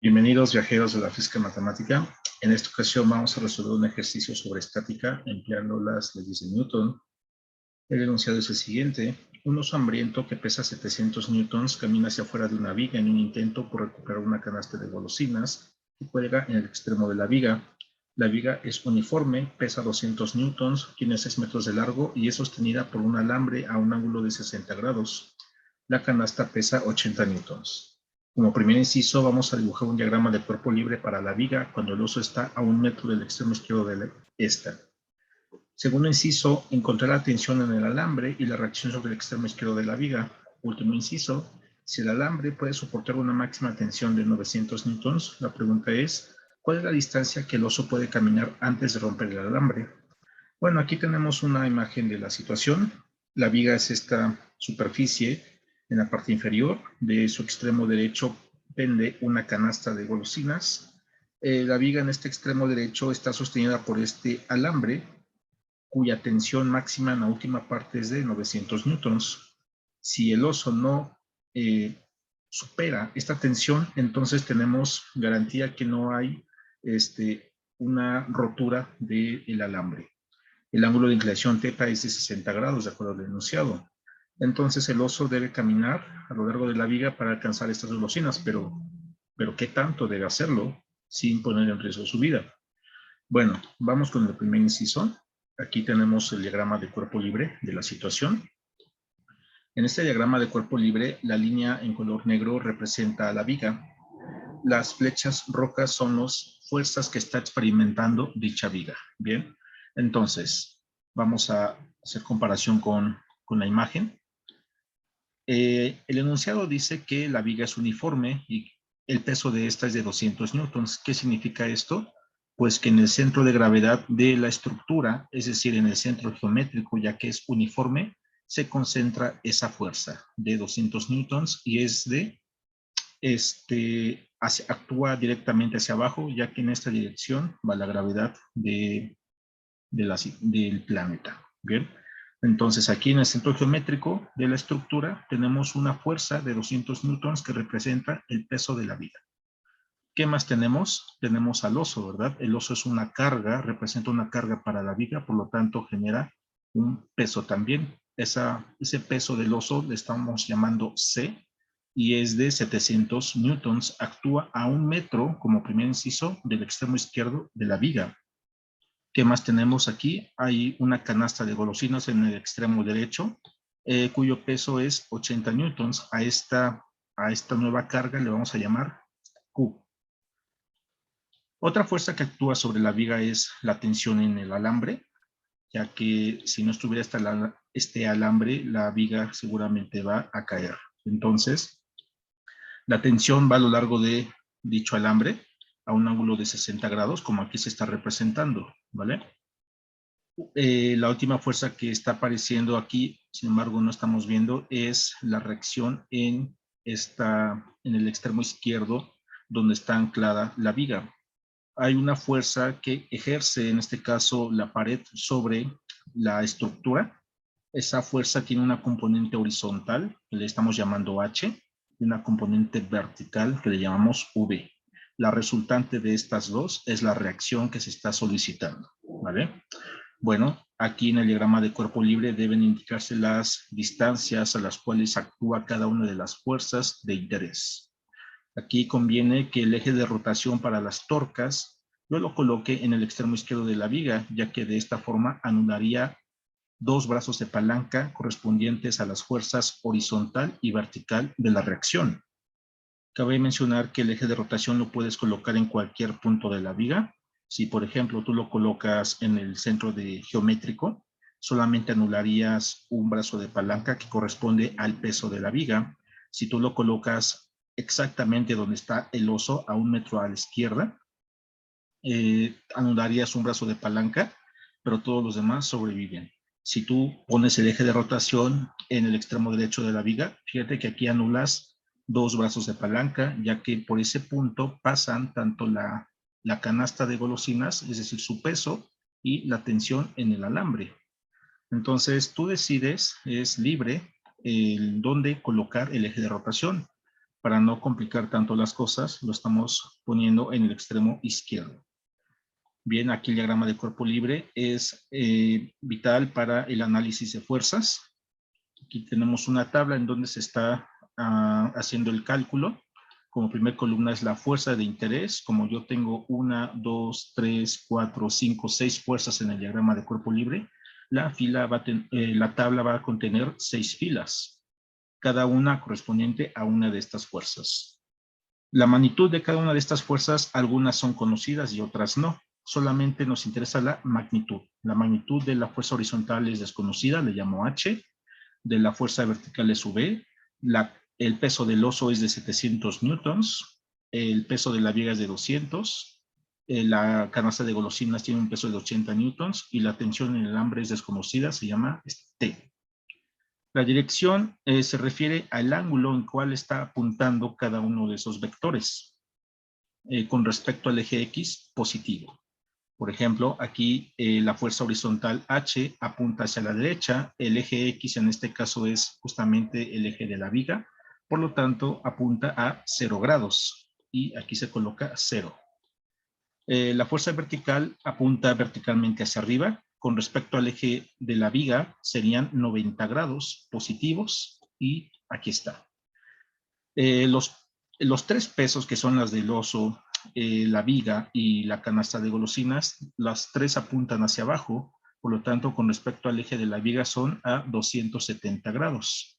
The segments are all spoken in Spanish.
Bienvenidos viajeros de la física matemática. En esta ocasión vamos a resolver un ejercicio sobre estática empleando las leyes de Newton. El enunciado es el siguiente. Un oso hambriento que pesa 700 newtons camina hacia afuera de una viga en un intento por recuperar una canasta de golosinas que cuelga en el extremo de la viga. La viga es uniforme, pesa 200 newtons, tiene 6 metros de largo y es sostenida por un alambre a un ángulo de 60 grados. La canasta pesa 80 newtons. Como primer inciso, vamos a dibujar un diagrama de cuerpo libre para la viga cuando el oso está a 1 metro del extremo izquierdo de esta. Segundo inciso, encontrar la tensión en el alambre y la reacción sobre el extremo izquierdo de la viga. Último inciso, si el alambre puede soportar una máxima tensión de 900 newtons, la pregunta es, ¿cuál es la distancia que el oso puede caminar antes de romper el alambre? Bueno, aquí tenemos una imagen de la situación. La viga es esta superficie en la parte inferior. De su extremo derecho pende una canasta de golosinas. La viga en este extremo derecho está sostenida por este alambre, cuya tensión máxima en la última parte es de 900 newtons. Si el oso no supera esta tensión, entonces tenemos garantía que no hay una rotura del alambre. El ángulo de inclinación θ es de 60 grados, de acuerdo al enunciado. Entonces el oso debe caminar a lo largo de la viga para alcanzar estas golosinas, pero ¿qué tanto debe hacerlo sin poner en riesgo su vida? Bueno, vamos con el primer inciso. Aquí tenemos el diagrama de cuerpo libre de la situación. En este diagrama de cuerpo libre, la línea en color negro representa a la viga. Las flechas rojas son las fuerzas que está experimentando dicha viga. Bien, entonces vamos a hacer comparación con la imagen. El enunciado dice que la viga es uniforme y el peso de esta es de 200 newtons. ¿Qué significa esto? Pues que en el centro de gravedad de la estructura, es decir, en el centro geométrico, ya que es uniforme, se concentra esa fuerza de 200 newtons y es de actúa directamente hacia abajo, ya que en esta dirección va la gravedad del planeta. Bien, entonces aquí en el centro geométrico de la estructura tenemos una fuerza de 200 newtons que representa el peso de la viga. ¿Qué más tenemos? Tenemos al oso, ¿verdad? El oso es una carga, representa una carga para la viga, por lo tanto genera un peso también. Ese peso del oso le estamos llamando C, y es de 700 newtons. Actúa a 1 metro, como primer inciso, del extremo izquierdo de la viga. ¿Qué más tenemos aquí? Hay una canasta de golosinas en el extremo derecho, cuyo peso es 80 newtons. A esta nueva carga le vamos a llamar Q. Otra fuerza que actúa sobre la viga es la tensión en el alambre, ya que si no estuviera este alambre, la viga seguramente va a caer. Entonces, la tensión va a lo largo de dicho alambre a un ángulo de 60 grados, como aquí se está representando, ¿vale? La última fuerza que está apareciendo aquí, sin embargo no estamos viendo, es la reacción en el extremo izquierdo, donde está anclada la viga. Hay una fuerza que ejerce, en este caso, la pared sobre la estructura. Esa fuerza tiene una componente horizontal, que le estamos llamando H, y una componente vertical, que le llamamos V. La resultante de estas dos es la reacción que se está solicitando, ¿vale? Bueno, aquí en el diagrama de cuerpo libre deben indicarse las distancias a las cuales actúa cada una de las fuerzas de interés. Aquí conviene que el eje de rotación para las torcas yo lo coloque en el extremo izquierdo de la viga, ya que de esta forma anularía dos brazos de palanca correspondientes a las fuerzas horizontal y vertical de la reacción. Cabe mencionar que el eje de rotación lo puedes colocar en cualquier punto de la viga. Si, por ejemplo, tú lo colocas en el centro geométrico, solamente anularías un brazo de palanca que corresponde al peso de la viga. Si tú lo colocas exactamente donde está el oso, a 1 metro a la izquierda, anularías un brazo de palanca, pero todos los demás sobreviven. Si tú pones el eje de rotación en el extremo derecho de la viga, fíjate que aquí anulas dos brazos de palanca, ya que por ese punto pasan tanto la canasta de golosinas, es decir, su peso, y la tensión en el alambre. Entonces tú decides, es libre, dónde colocar el eje de rotación. Para no complicar tanto las cosas, lo estamos poniendo en el extremo izquierdo. Bien, aquí el diagrama de cuerpo libre es vital para el análisis de fuerzas. Aquí tenemos una tabla en donde se está haciendo el cálculo. Como primer columna es la fuerza de interés. Como yo tengo 1, 2, 3, 4, 5, 6 fuerzas en el diagrama de cuerpo libre, la tabla va a contener 6 filas, cada una correspondiente a una de estas fuerzas. La magnitud de cada una de estas fuerzas, algunas son conocidas y otras no. Solamente nos interesa la magnitud. La magnitud de la fuerza horizontal es desconocida, le llamo H. De la fuerza vertical es V. El peso del oso es de 700 newtons. El peso de la viga es de 200. La canasta de golosinas tiene un peso de 80 newtons. Y la tensión en el alambre es desconocida, se llama T. La dirección se refiere al ángulo en cual está apuntando cada uno de esos vectores. Con respecto al eje X, positivo. Por ejemplo, aquí la fuerza horizontal H apunta hacia la derecha, el eje X en este caso es justamente el eje de la viga, por lo tanto apunta a 0 grados y aquí se coloca 0. La fuerza vertical apunta verticalmente hacia arriba, con respecto al eje de la viga serían 90 grados positivos y aquí está. Los 3 pesos que son las del oso, la viga y la canasta de golosinas, las 3 apuntan hacia abajo, por lo tanto con respecto al eje de la viga son a 270 grados,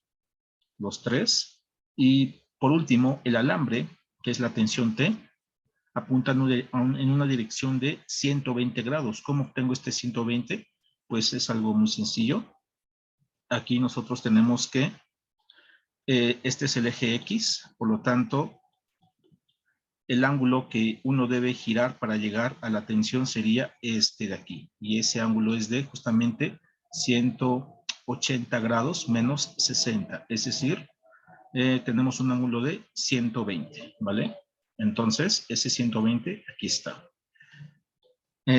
los 3. Y por último, el alambre, que es la tensión T, apunta en una dirección de 120 grados. ¿Cómo obtengo este 120? Pues es algo muy sencillo. Aquí nosotros tenemos que este es el eje X, por lo tanto, el ángulo que uno debe girar para llegar a la tensión sería este de aquí. Y ese ángulo es de justamente 180 grados menos 60. Es decir, tenemos un ángulo de 120, ¿vale? Entonces, ese 120 aquí está.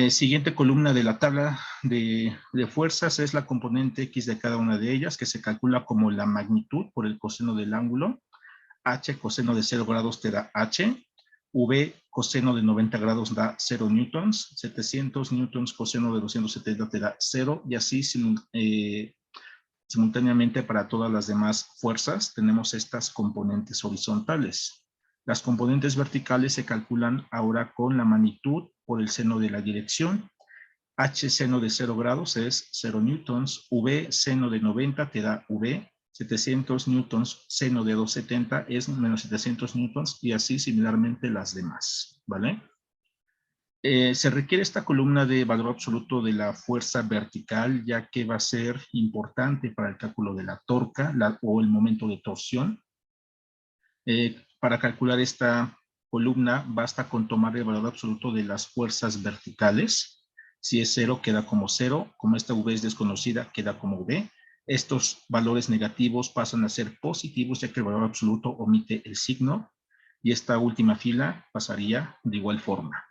Siguiente columna de la tabla de fuerzas es la componente X de cada una de ellas, que se calcula como la magnitud por el coseno del ángulo. H coseno de 0 grados te da H. V coseno de 90 grados da 0 newtons. 700 newtons coseno de 270 te da 0. Y así simultáneamente para todas las demás fuerzas tenemos estas componentes horizontales. Las componentes verticales se calculan ahora con la magnitud por el seno de la dirección. H seno de 0 grados es 0 newtons. V seno de 90 te da V. 700 newtons seno de 270 es menos 700 newtons y así similarmente las demás, ¿vale? Se requiere esta columna de valor absoluto de la fuerza vertical, ya que va a ser importante para el cálculo de la torca o el momento de torsión. Para calcular esta columna basta con tomar el valor absoluto de las fuerzas verticales. Si es 0, queda como 0. Como esta V es desconocida, queda como V. Estos valores negativos pasan a ser positivos, ya que el valor absoluto omite el signo. Y esta última fila pasaría de igual forma.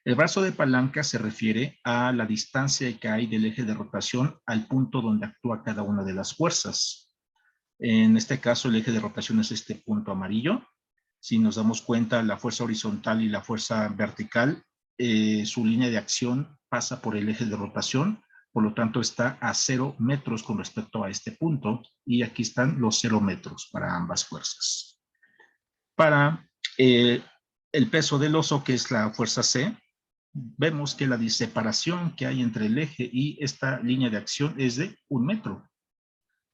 El brazo de palanca se refiere a la distancia que hay del eje de rotación al punto donde actúa cada una de las fuerzas. En este caso, el eje de rotación es este punto amarillo. Si nos damos cuenta, la fuerza horizontal y la fuerza vertical, su línea de acción pasa por el eje de rotación, por lo tanto está a 0 metros con respecto a este punto, y aquí están los 0 metros para ambas fuerzas. Para el peso del oso, que es la fuerza C, vemos que la separación que hay entre el eje y esta línea de acción es de 1 metro.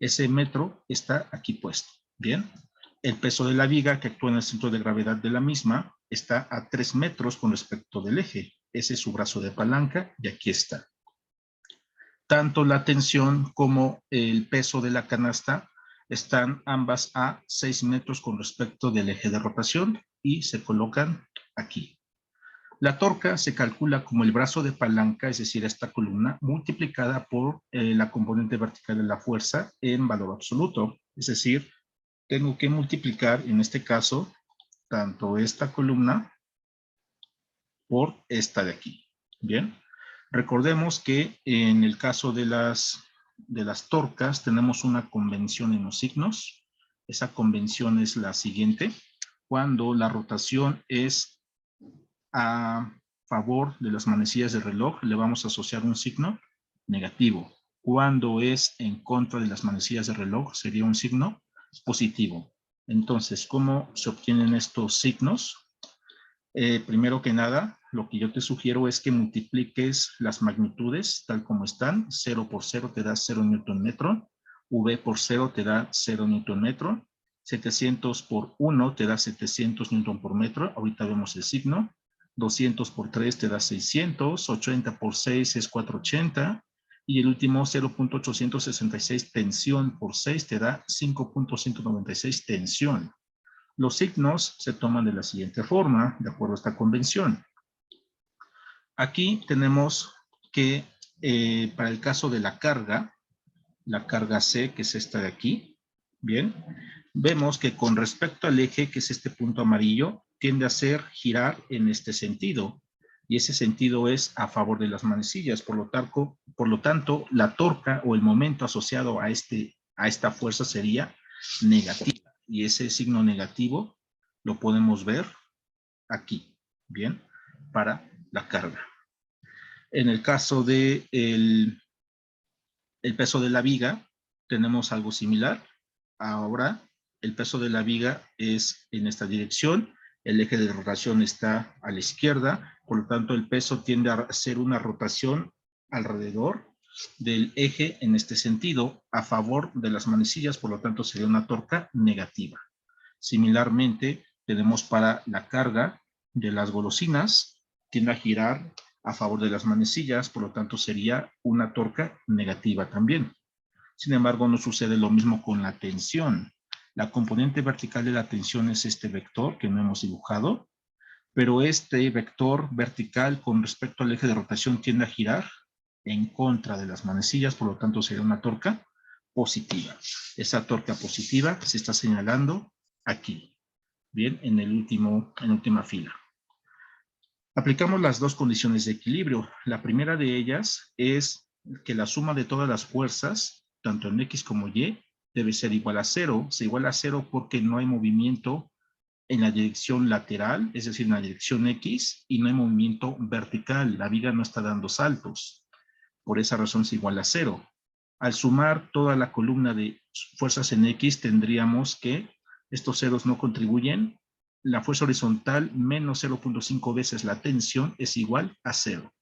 Ese metro está aquí puesto. Bien. El peso de la viga que actúa en el centro de gravedad de la misma está a 3 metros con respecto del eje. Ese es su brazo de palanca y aquí está. Tanto la tensión como el peso de la canasta están ambas a 6 metros con respecto del eje de rotación y se colocan aquí. La torca se calcula como el brazo de palanca, es decir, esta columna, multiplicada por la componente vertical de la fuerza en valor absoluto. Es decir, tengo que multiplicar, en este caso, tanto esta columna por esta de aquí. Bien, recordemos que en el caso de las torcas tenemos una convención en los signos. Esa convención es la siguiente. cuando la rotación es a favor de las manecillas del reloj, le vamos a asociar un signo negativo. Cuando es en contra de las manecillas del reloj, sería un signo positivo. Entonces, ¿cómo se obtienen estos signos? Primero que nada, lo que yo te sugiero es que multipliques las magnitudes tal como están. 0 por 0 te da 0 newton metro. V por 0 te da 0 newton metro. 700 por 1 te da 700 newton por metro. Ahorita vemos el signo. 200 por 3 te da 600. 80 por 6 es 480. Y el último 0.866 tensión por 6 te da 5.196 tensión. Los signos se toman de la siguiente forma, de acuerdo a esta convención. Aquí tenemos que para el caso de la carga C, que es esta de aquí, bien, vemos que con respecto al eje, que es este punto amarillo, tiende a hacer girar en este sentido. Y ese sentido es a favor de las manecillas. Por lo tanto, la torca o el momento asociado a esta fuerza sería negativa. Y ese signo negativo lo podemos ver aquí, ¿bien? Para la carga. En el caso de el peso de la viga, tenemos algo similar. Ahora, el peso de la viga es en esta dirección, el eje de rotación está a la izquierda, por lo tanto el peso tiende a hacer una rotación alrededor del eje en este sentido, a favor de las manecillas, por lo tanto sería una torca negativa. Similarmente, tenemos para la carga de las golosinas, tiende a girar a favor de las manecillas, por lo tanto sería una torca negativa también. Sin embargo, no sucede lo mismo con la tensión. La componente vertical de la tensión es este vector que no hemos dibujado, pero este vector vertical con respecto al eje de rotación tiende a girar en contra de las manecillas, por lo tanto sería una torca positiva. Esa torca positiva se está señalando aquí, bien, en la última fila. Aplicamos las dos condiciones de equilibrio. La primera de ellas es que la suma de todas las fuerzas, tanto en X como Y, debe ser igual a 0. Se iguala a 0 porque no hay movimiento en la dirección lateral, es decir, en la dirección X, y no hay movimiento vertical. La viga no está dando saltos. Por esa razón se iguala a 0. Al sumar toda la columna de fuerzas en X, tendríamos que estos ceros no contribuyen. La fuerza horizontal menos 0.5 veces la tensión es igual a 0.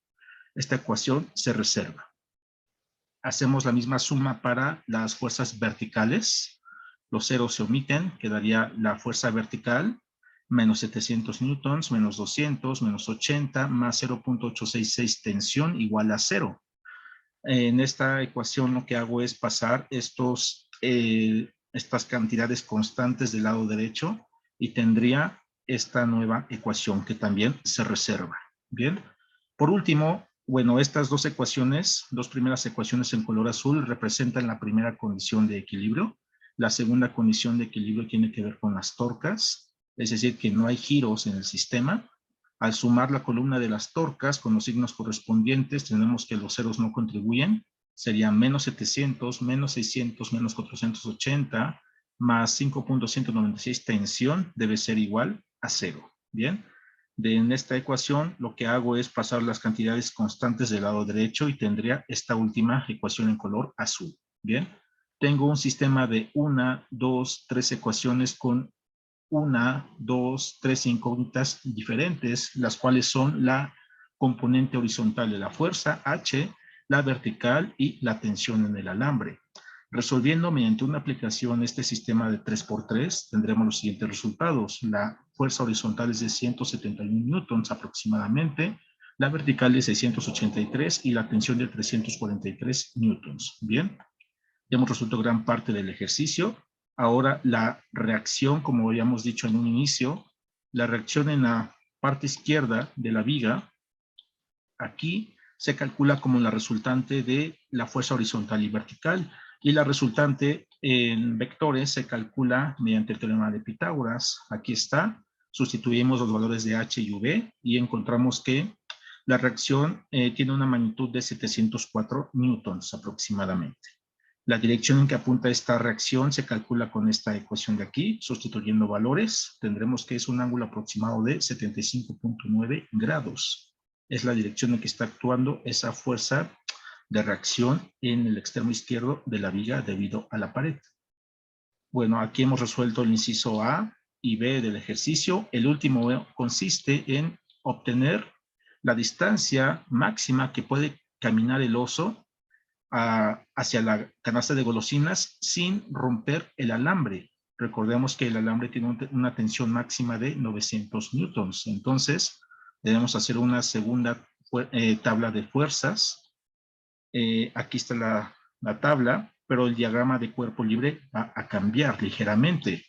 Esta ecuación se reserva. Hacemos la misma suma para las fuerzas verticales. Los ceros se omiten, quedaría la fuerza vertical menos 700 newtons, menos 200, menos 80, más 0.866 tensión igual a 0. En esta ecuación lo que hago es pasar estas cantidades constantes del lado derecho y tendría esta nueva ecuación que también se reserva. Bien. Por último, bueno, estas dos primeras ecuaciones en color azul representan la primera condición de equilibrio. La segunda condición de equilibrio tiene que ver con las torcas, es decir, que no hay giros en el sistema. Al sumar la columna de las torcas con los signos correspondientes, tenemos que los ceros no contribuyen. Serían menos 700, menos 600, menos 480, más 5.196 tensión debe ser igual a 0. Bien. En esta ecuación lo que hago es pasar las cantidades constantes del lado derecho y tendría esta última ecuación en color azul. Bien. Tengo un sistema de 1, 2, 3 ecuaciones con 1, 2, 3 incógnitas diferentes, las cuales son la componente horizontal de la fuerza, H, la vertical y la tensión en el alambre. Resolviendo mediante una aplicación este sistema de 3×3, tendremos los siguientes resultados. La fuerza horizontal es de 171 newtons aproximadamente, la vertical de 683 y la tensión de 343 newtons. Bien, ya hemos resuelto gran parte del ejercicio. Ahora la reacción, como habíamos dicho en un inicio, la reacción en la parte izquierda de la viga, aquí se calcula como la resultante de la fuerza horizontal y vertical, y la resultante en vectores se calcula mediante el teorema de Pitágoras. Aquí está, sustituimos los valores de H y V y encontramos que la reacción tiene una magnitud de 704 newtons aproximadamente. La dirección en que apunta esta reacción se calcula con esta ecuación de aquí, sustituyendo valores. Tendremos que es un ángulo aproximado de 75.9 grados. Es la dirección en que está actuando esa fuerza de reacción en el extremo izquierdo de la viga debido a la pared. Bueno, aquí hemos resuelto el inciso A y B del ejercicio. El último consiste en obtener la distancia máxima que puede caminar el oso hacia la canasta de golosinas sin romper el alambre. Recordemos que el alambre tiene una tensión máxima de 900 newtons. Entonces, debemos hacer una segunda tabla de fuerzas. Aquí está la tabla, pero el diagrama de cuerpo libre va a cambiar ligeramente.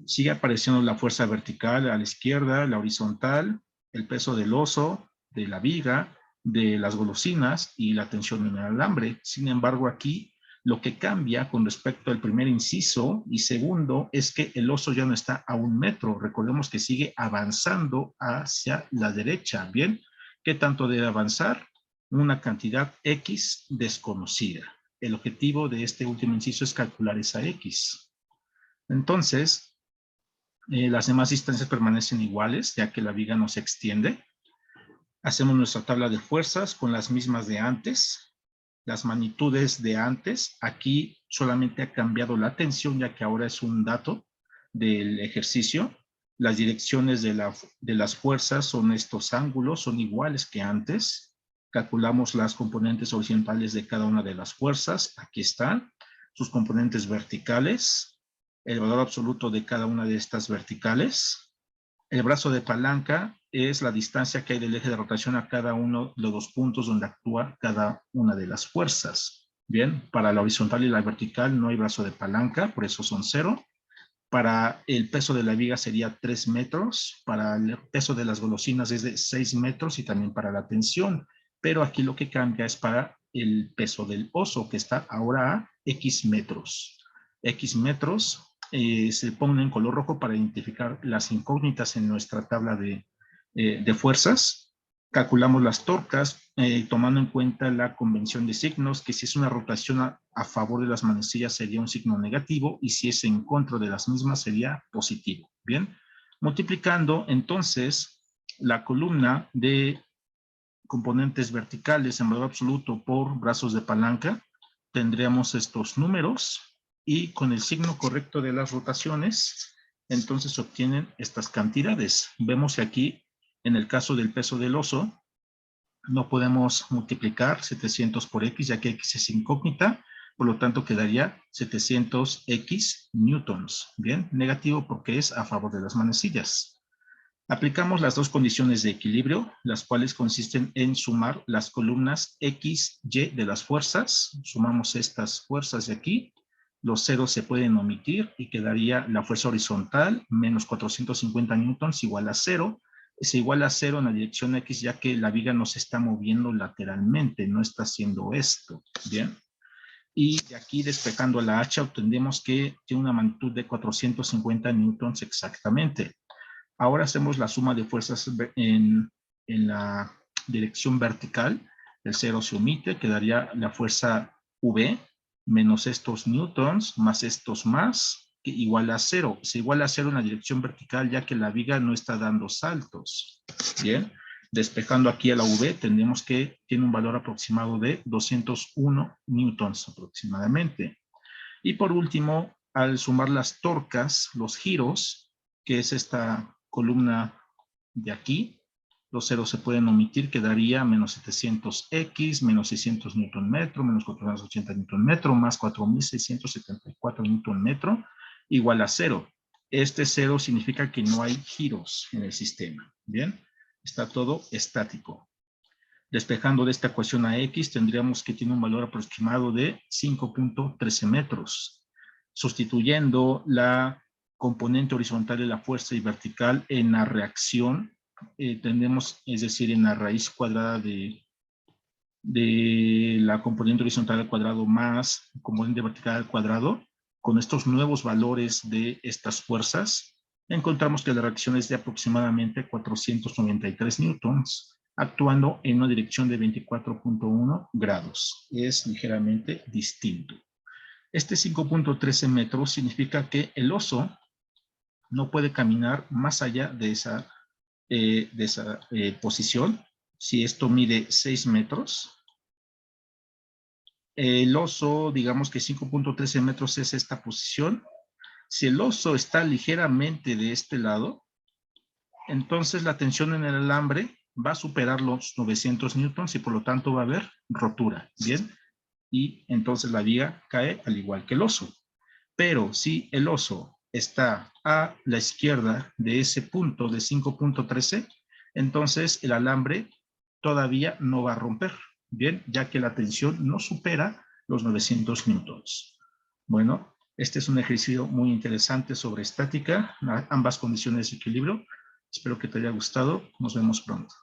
Sigue apareciendo la fuerza vertical a la izquierda, la horizontal, el peso del oso, de la viga, de las golosinas y la tensión en el alambre. Sin embargo, aquí lo que cambia con respecto al primer inciso y segundo es que el oso ya no está a 1 metro. Recordemos que sigue avanzando hacia la derecha. ¿Bien? ¿Qué tanto debe avanzar? Una cantidad X desconocida. El objetivo de este último inciso es calcular esa X. Entonces, las demás distancias permanecen iguales, ya que la viga no se extiende. Hacemos nuestra tabla de fuerzas con las mismas de antes. Las magnitudes de antes, aquí solamente ha cambiado la tensión, ya que ahora es un dato del ejercicio. Las direcciones de las fuerzas son estos ángulos, son iguales que antes. Calculamos las componentes horizontales de cada una de las fuerzas. Aquí están sus componentes verticales, el valor absoluto de cada una de estas verticales. El brazo de palanca es la distancia que hay del eje de rotación a cada uno de los puntos donde actúa cada una de las fuerzas. Bien, para la horizontal y la vertical no hay brazo de palanca, por eso son 0. Para el peso de la viga sería 3 metros, para el peso de las golosinas es de 6 metros y también para la tensión. Pero aquí lo que cambia es para el peso del oso, que está ahora a X metros. X metros se pone en color rojo para identificar las incógnitas en nuestra tabla de fuerzas. Calculamos las torcas tomando en cuenta la convención de signos, que si es una rotación a favor de las manecillas sería un signo negativo y si es en contra de las mismas sería positivo. Bien, multiplicando entonces la columna de componentes verticales en valor absoluto por brazos de palanca, tendríamos estos números y con el signo correcto de las rotaciones, entonces se obtienen estas cantidades. Vemos que aquí, en el caso del peso del oso, no podemos multiplicar 700 por X, ya que X es incógnita, por lo tanto quedaría 700X newtons. Bien, negativo porque es a favor de las manecillas. Aplicamos las dos condiciones de equilibrio, las cuales consisten en sumar las columnas X, Y de las fuerzas. Sumamos estas fuerzas de aquí. Los ceros se pueden omitir y quedaría la fuerza horizontal menos 450 newtons igual a 0. Es igual a 0 en la dirección X, ya que la viga no se está moviendo lateralmente, no está haciendo esto. Bien. Y de aquí despejando la H obtendremos que tiene una magnitud de 450 newtons exactamente. Ahora hacemos la suma de fuerzas en la dirección vertical. El 0 se omite, quedaría la fuerza V menos estos newtons más estos más, que igual a 0. Se iguala a 0 en la dirección vertical ya que la viga no está dando saltos. Bien, despejando aquí a la V, tendremos que tiene un valor aproximado de 201 newtons aproximadamente. Y por último, al sumar las torcas, los giros, que es esta columna de aquí, los ceros se pueden omitir, quedaría menos 700X, menos 600 Newton metro, menos 480 Newton metro, más 4.674 Newton metro, igual a 0. Este 0 significa que no hay giros en el sistema. Bien, está todo estático. Despejando de esta ecuación a X, tendríamos que tiene un valor aproximado de 5.13 metros. Sustituyendo la componente horizontal de la fuerza y vertical en la reacción, tendremos, es decir, en la raíz cuadrada de la componente horizontal al cuadrado más componente vertical al cuadrado, con estos nuevos valores de estas fuerzas, encontramos que la reacción es de aproximadamente 493 newtons, actuando en una dirección de 24.1 grados. Es ligeramente distinto. Este 5.13 metros significa que el oso no puede caminar más allá de esa posición. Si esto mide 6 metros, el oso, digamos que 5.13 metros es esta posición. Si el oso está ligeramente de este lado, entonces la tensión en el alambre va a superar los 900 newtons y por lo tanto va a haber rotura, ¿bien? Y entonces la viga cae al igual que el oso. Pero si el oso está a la izquierda de ese punto de 5.13, entonces el alambre todavía no va a romper, ¿bien? Ya que la tensión no supera los 900 newtons. Bueno, este es un ejercicio muy interesante sobre estática, ambas condiciones de equilibrio. Espero que te haya gustado. Nos vemos pronto.